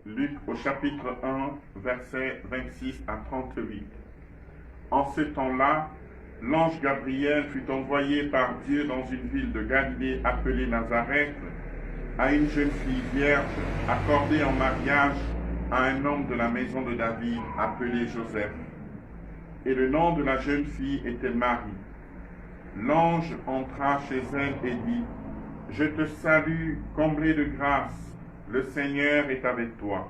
Luc au chapitre 1, versets 26 à 38. En ce temps-là, l'ange Gabriel fut envoyé par Dieu dans une ville de Galilée appelée Nazareth à une jeune fille vierge accordée en mariage à un homme de la maison de David appelé Joseph. Et le nom de la jeune fille était Marie. L'ange entra chez elle et dit: Je te salue, comblée de grâce, le Seigneur est avec toi.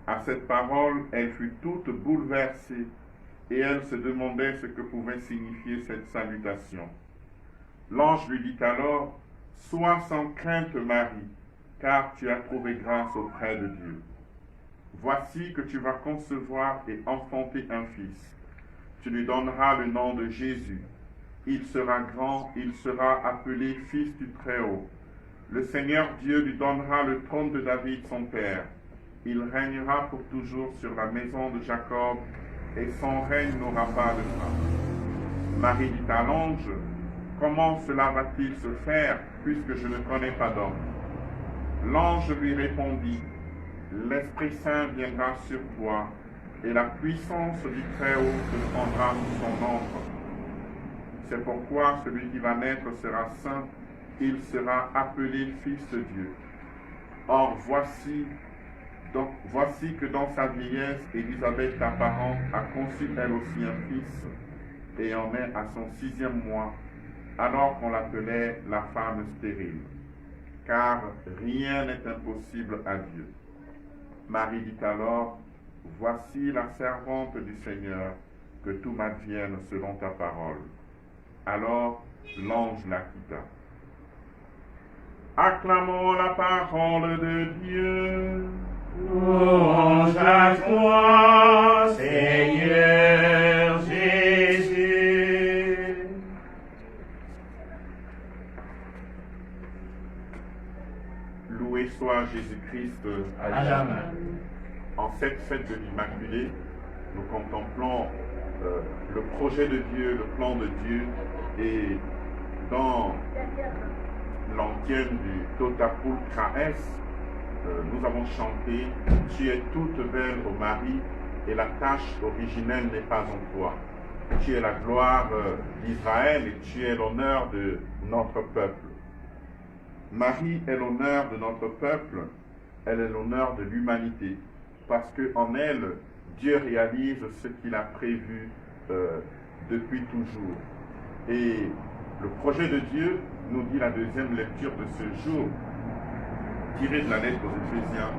À cette parole, elle fut toute bouleversée et elle se demandait ce que pouvait signifier cette salutation. L'ange lui dit alors: Sois sans crainte, Marie, car tu as trouvé grâce auprès de Dieu. Voici que tu vas concevoir et enfanter un fils. Tu lui donneras le nom de Jésus. Il sera grand, il sera appelé Fils du Très-Haut. Le Seigneur Dieu lui donnera le trône de David son père. Il régnera pour toujours sur la maison de Jacob, et son règne n'aura pas de fin. Marie dit à l'ange: Comment cela va-t-il se faire, puisque je ne connais pas d'homme? L'ange lui répondit: L'Esprit Saint viendra sur toi, et la puissance du Très-Haut te prendra sous son ombre. C'est pourquoi celui qui va naître sera saint, il sera appelé Fils de Dieu. Or voici que dans sa vieillesse, Élisabeth, ta parente, a conçu elle aussi un fils, et en est à son 6e mois, alors qu'on l'appelait la femme stérile. Car rien n'est impossible à Dieu. Marie dit alors: Voici la servante du Seigneur, que tout m'advienne selon ta parole. Alors l'ange la quitta. Acclamons la parole de Dieu. Louange à toi, Seigneur Jésus. Loué soit Jésus-Christ. Amen. En cette fête de l'Immaculée, nous contemplons le projet de Dieu, le plan de Dieu, et dans l'antienne du Totapul Kraes, nous avons chanté: Tu es toute belle, ô Marie, et la tache originelle n'est pas en toi. Tu es la gloire d'Israël et tu es l'honneur de notre peuple. Marie est l'honneur de notre peuple, elle est l'honneur de l'humanité, parce qu'en elle, Dieu réalise ce qu'il a prévu depuis toujours. Et le projet de Dieu, nous dit la deuxième lecture de ce jour, tirée de la lettre aux Éphésiens,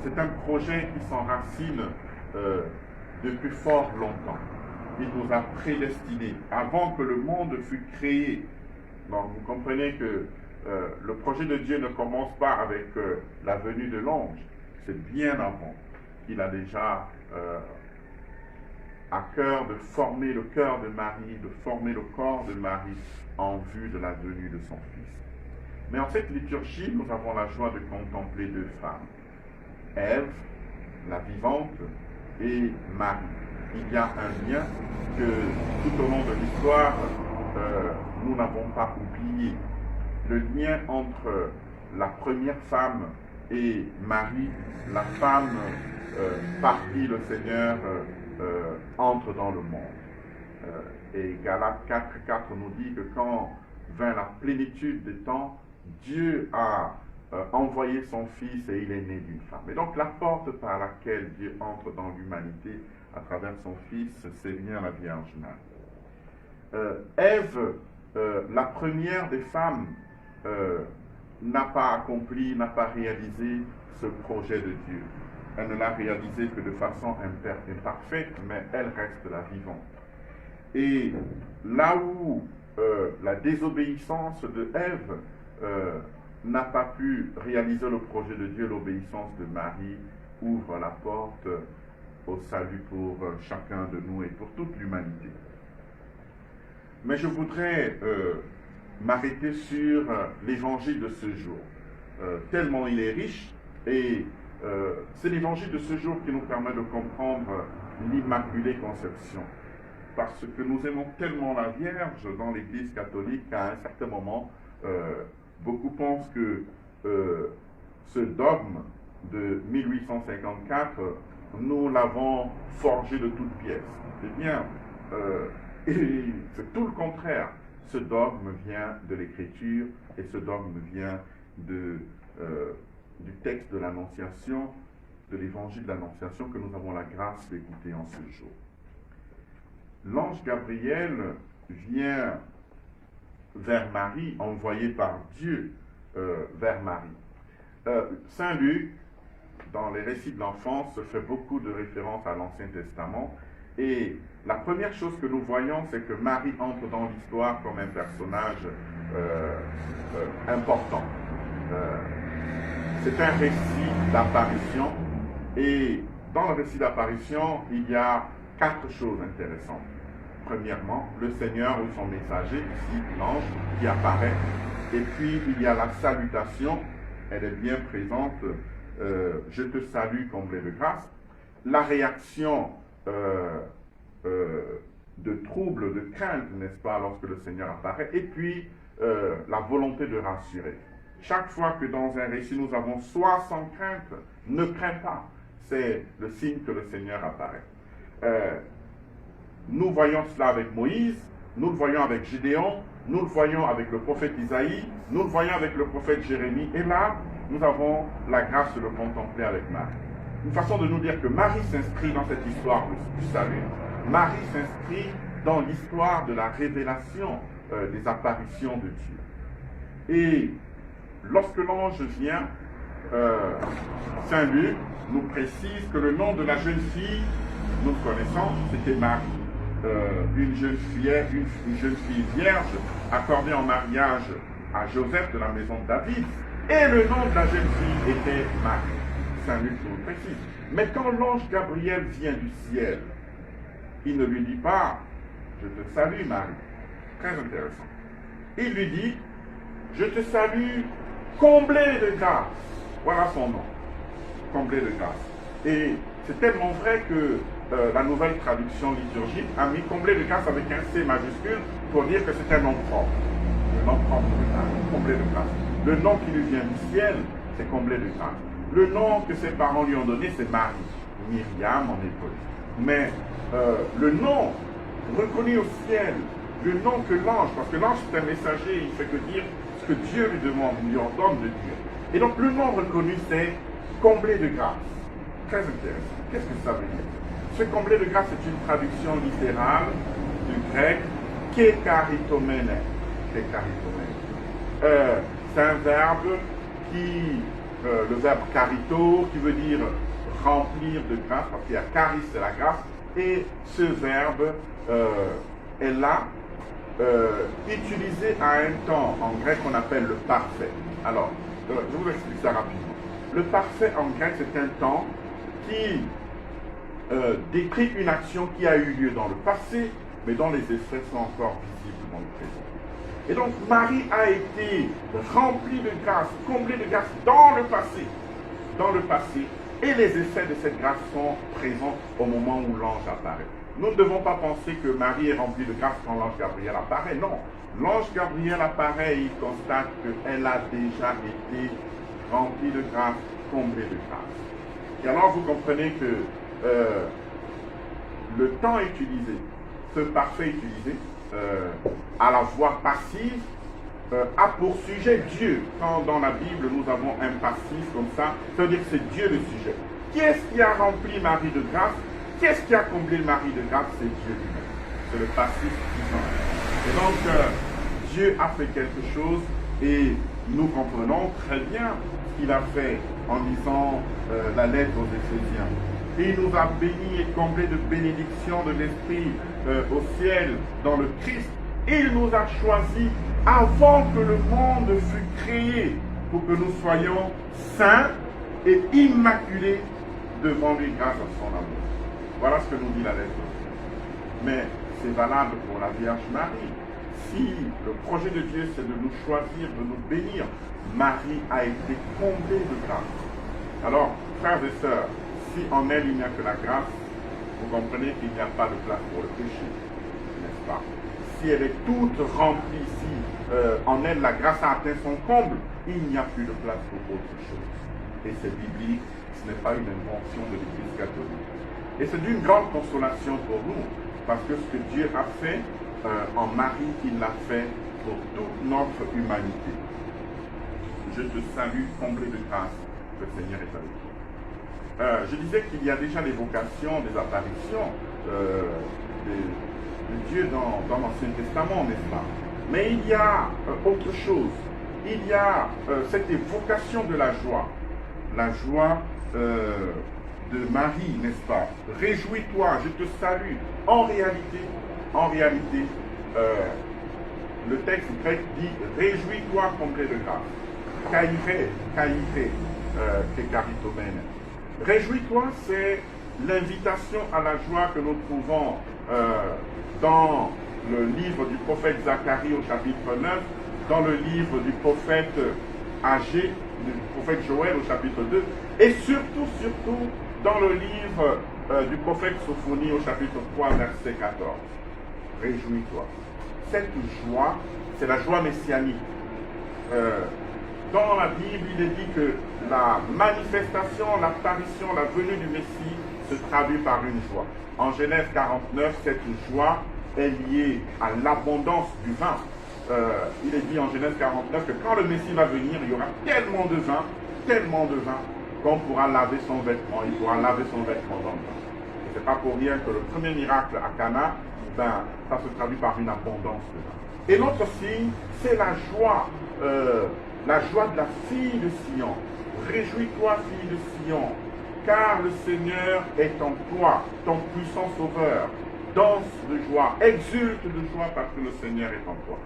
c'est un projet qui s'enracine depuis fort longtemps. Il nous a prédestinés avant que le monde fût créé. Donc vous comprenez que le projet de Dieu ne commence pas avec la venue de l'ange, c'est bien avant qu'il a déjà à cœur de former le cœur de Marie, de former le corps de Marie en vue de la venue de son Fils. Mais en cette liturgie, nous avons la joie de contempler deux femmes, Ève, la vivante, et Marie. Il y a un lien que tout au long de l'histoire, nous n'avons pas oublié. Le lien entre la première femme et Marie, la femme par qui le Seigneur entre dans le monde. Et Galates 4:4 nous dit que quand vint la plénitude des temps, Dieu a envoyé son Fils et il est né d'une femme. Et donc la porte par laquelle Dieu entre dans l'humanité à travers son Fils, c'est bien la Vierge Marie. Ève, la première des femmes, n'a pas accompli, n'a pas réalisé ce projet de Dieu. Elle ne l'a réalisé que de façon imparfaite, mais elle reste la vivante. Et là où la désobéissance de Ève n'a pas pu réaliser le projet de Dieu, l'obéissance de Marie ouvre la porte au salut pour chacun de nous et pour toute l'humanité. Mais je voudrais m'arrêter sur l'évangile de ce jour, tellement il est riche, et c'est l'évangile de ce jour qui nous permet de comprendre l'Immaculée Conception. Parce que nous aimons tellement la Vierge dans l'Église catholique qu'à un certain moment, beaucoup pensent que ce dogme de 1854, nous l'avons forgé de toutes pièces. Eh bien, c'est tout le contraire. Ce dogme vient de l'Écriture et ce dogme vient du texte de l'Annonciation, de l'Évangile de l'Annonciation que nous avons la grâce d'écouter en ce jour. L'ange Gabriel vient vers Marie, envoyé par Dieu vers Marie. Saint Luc, dans les récits de l'enfance, fait beaucoup de références à l'Ancien Testament. Et la première chose que nous voyons, c'est que Marie entre dans l'histoire comme un personnage important. C'est un récit d'apparition. Et dans le récit d'apparition, il y a 4 choses intéressantes. Premièrement, le Seigneur ou son messager, ici l'ange, qui apparaît. Et puis, il y a la salutation, elle est bien présente, je te salue, comblé de grâce. La réaction de trouble, de crainte, n'est-ce pas, lorsque le Seigneur apparaît. Et puis, la volonté de rassurer. Chaque fois que dans un récit, nous avons sois sans crainte, ne crains pas, c'est le signe que le Seigneur apparaît. Nous voyons cela avec Moïse, nous le voyons avec Gédéon, nous le voyons avec le prophète Isaïe, nous le voyons avec le prophète Jérémie, et là, nous avons la grâce de le contempler avec Marie. Une façon de nous dire que Marie s'inscrit dans cette histoire du salut. Marie s'inscrit dans l'histoire de la révélation des apparitions de Dieu. Et lorsque l'ange vient, Saint Luc nous précise que le nom de la jeune fille, nous le connaissons, c'était Marie. Une jeune fille vierge accordée en mariage à Joseph de la maison de David, et le nom de la jeune fille était Marie. Saint Luc nous le précise. Mais quand l'ange Gabriel vient du ciel, il ne lui dit pas « Je te salue Marie ». Très intéressant. Il lui dit « Je te salue, comblée de grâce ». Voilà son nom, comblée de grâce. Et c'est tellement vrai que la nouvelle traduction liturgique a mis comblé de grâce avec un C majuscule pour dire que c'est un nom propre. Le nom propre de Marie, comblé de grâce. Le nom qui lui vient du ciel, c'est comblé de grâce. Le nom que ses parents lui ont donné, c'est Marie, Myriam en hébreu. Mais le nom reconnu au ciel, le nom que l'ange, parce que l'ange c'est un messager, il ne fait que dire ce que Dieu lui demande, lui ordonne de dire. Et donc le nom reconnu, c'est comblé de grâce. Très intéressant. Qu'est-ce que ça veut dire? Ce comblé de grâce est une traduction littérale du grec kekaritomene. C'est un verbe qui, le verbe karito, qui veut dire remplir de grâce, parce qu'il y a charis, c'est la grâce, et ce verbe est là, utilisé à un temps en grec qu'on appelle le parfait. Alors, je vous explique ça rapidement. Le parfait en grec, c'est un temps qui décrit une action qui a eu lieu dans le passé, mais dont les effets sont encore visibles dans le présent. Et donc, Marie a été remplie de grâce, comblée de grâce dans le passé, et les effets de cette grâce sont présents au moment où l'ange apparaît. Nous ne devons pas penser que Marie est remplie de grâce quand l'ange Gabriel apparaît, non. L'ange Gabriel apparaît et il constate qu'elle a déjà été remplie de grâce, comblée de grâce. Et alors vous comprenez que le temps utilisé, ce parfait utilisé, à la voix passive, a pour sujet Dieu. Quand dans la Bible nous avons un passif comme ça veut dire que c'est Dieu le sujet. Qui est-ce qui a rempli Marie de grâce? Qui est-ce qui a comblé Marie de grâce? C'est Dieu lui-même. C'est le passif qui. Et donc Dieu a fait quelque chose et nous comprenons très bien ce qu'il a fait en lisant la lettre aux Éphésiens. Il nous a bénis et comblés de bénédictions de l'Esprit au ciel, dans le Christ. Il nous a choisis avant que le monde fût créé, pour que nous soyons saints et immaculés devant lui grâce à son amour. Voilà ce que nous dit la lettre. Mais c'est valable pour la Vierge Marie. Si le projet de Dieu c'est de nous choisir, de nous bénir, Marie a été comblée de grâce. Alors, frères et sœurs, si en elle il n'y a que la grâce, vous comprenez qu'il n'y a pas de place pour le péché, n'est-ce pas? Si elle est toute remplie, si en elle la grâce a atteint son comble, il n'y a plus de place pour autre chose. et c'est biblique, ce n'est pas une invention de l'Église catholique. Et c'est d'une grande consolation pour nous, parce que ce que Dieu a fait en Marie, il l'a fait pour toute notre humanité. Je te salue, comblé de grâce, le Seigneur est avec toi. Je disais qu'il y a déjà l'évocation des apparitions de Dieu dans l'Ancien Testament, n'est-ce pas? Mais il y a autre chose. Il y a cette évocation de la joie de Marie, n'est-ce pas? Réjouis-toi, je te salue. En réalité, le texte grec dit réjouis-toi, comblé de grâce. Kaïré, kekaritomène. Réjouis-toi, c'est l'invitation à la joie que nous trouvons dans le livre du prophète Zacharie au chapitre 9, dans le livre du prophète Agé, du prophète Joël au chapitre 2, et surtout dans le livre du prophète Sophonie au chapitre 3, verset 14. Réjouis-toi. Cette joie, c'est la joie messianique. Dans la Bible, il est dit que la manifestation, l'apparition, la venue du Messie se traduit par une joie. En Genèse 49, cette joie est liée à l'abondance du vin. Il est dit en Genèse 49 que quand le Messie va venir, il y aura tellement de vin, qu'on pourra laver son vêtement. Il pourra laver son vêtement dans le vin. Et c'est pas pour rien que le premier miracle à Cana, ça se traduit par une abondance de vin. Et l'autre signe, c'est la joie de la fille de Sion. Réjouis-toi, fille de Sion, car le Seigneur est en toi, ton puissant sauveur. Danse de joie, exulte de joie parce que le Seigneur est en toi.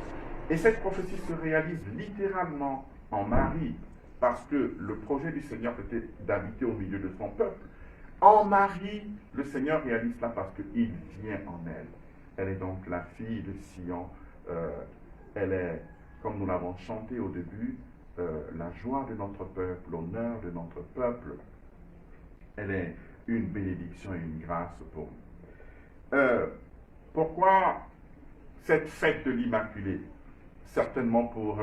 Et cette prophétie se réalise littéralement en Marie, parce que le projet du Seigneur était d'habiter au milieu de son peuple. En Marie, le Seigneur réalise cela parce qu'il vient en elle. Elle est donc la fille de Sion. Elle est, comme nous l'avons chanté au début, la joie de notre peuple, l'honneur de notre peuple. Elle est une bénédiction et une grâce pour nous. Pourquoi cette fête de l'Immaculée? Certainement pour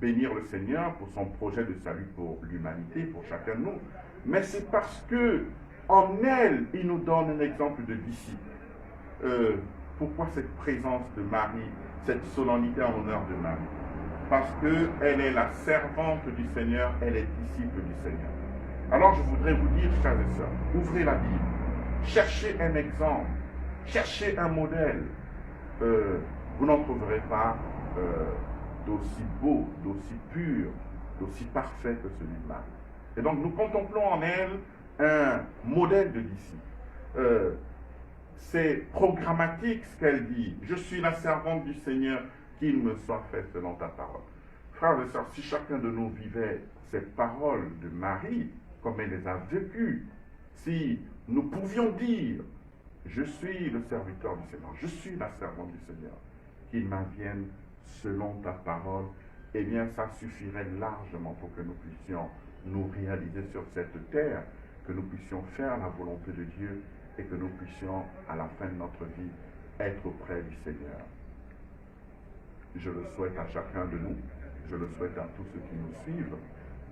bénir le Seigneur, pour son projet de salut pour l'humanité, pour chacun de nous. Mais c'est parce que en elle, il nous donne un exemple de disciple. Pourquoi cette présence de Marie, cette solennité en l'honneur de Marie? Parce qu'elle est la servante du Seigneur, elle est disciple du Seigneur. Alors je voudrais vous dire, frères et sœurs, ouvrez la Bible, cherchez un exemple, cherchez un modèle. Vous n'en trouverez pas d'aussi beau, d'aussi pur, d'aussi parfait que celui de Marie. Et donc nous contemplons en elle un modèle de disciple. C'est programmatique ce qu'elle dit. Je suis la servante du Seigneur, qu'il me soit fait selon ta parole. Frères et sœurs, si chacun de nous vivait ces paroles de Marie, comme elle les a vécues, si nous pouvions dire, je suis le serviteur du Seigneur, je suis la servante du Seigneur, qu'il m'advienne selon ta parole, eh bien ça suffirait largement pour que nous puissions nous réaliser sur cette terre, que nous puissions faire la volonté de Dieu et que nous puissions, à la fin de notre vie, être auprès du Seigneur. Je le souhaite à chacun de nous, je le souhaite à tous ceux qui nous suivent,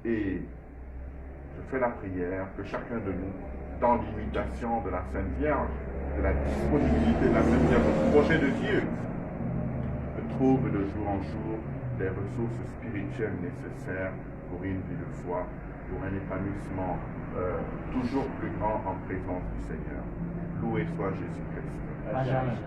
et je fais la prière que chacun de nous, dans l'imitation de la Sainte Vierge, de la disponibilité de la Sainte Vierge, du projet de Dieu, trouve de jour en jour les ressources spirituelles nécessaires pour une vie de foi, pour un épanouissement toujours plus grand en présence du Seigneur. Loué soit Jésus-Christ. Amen.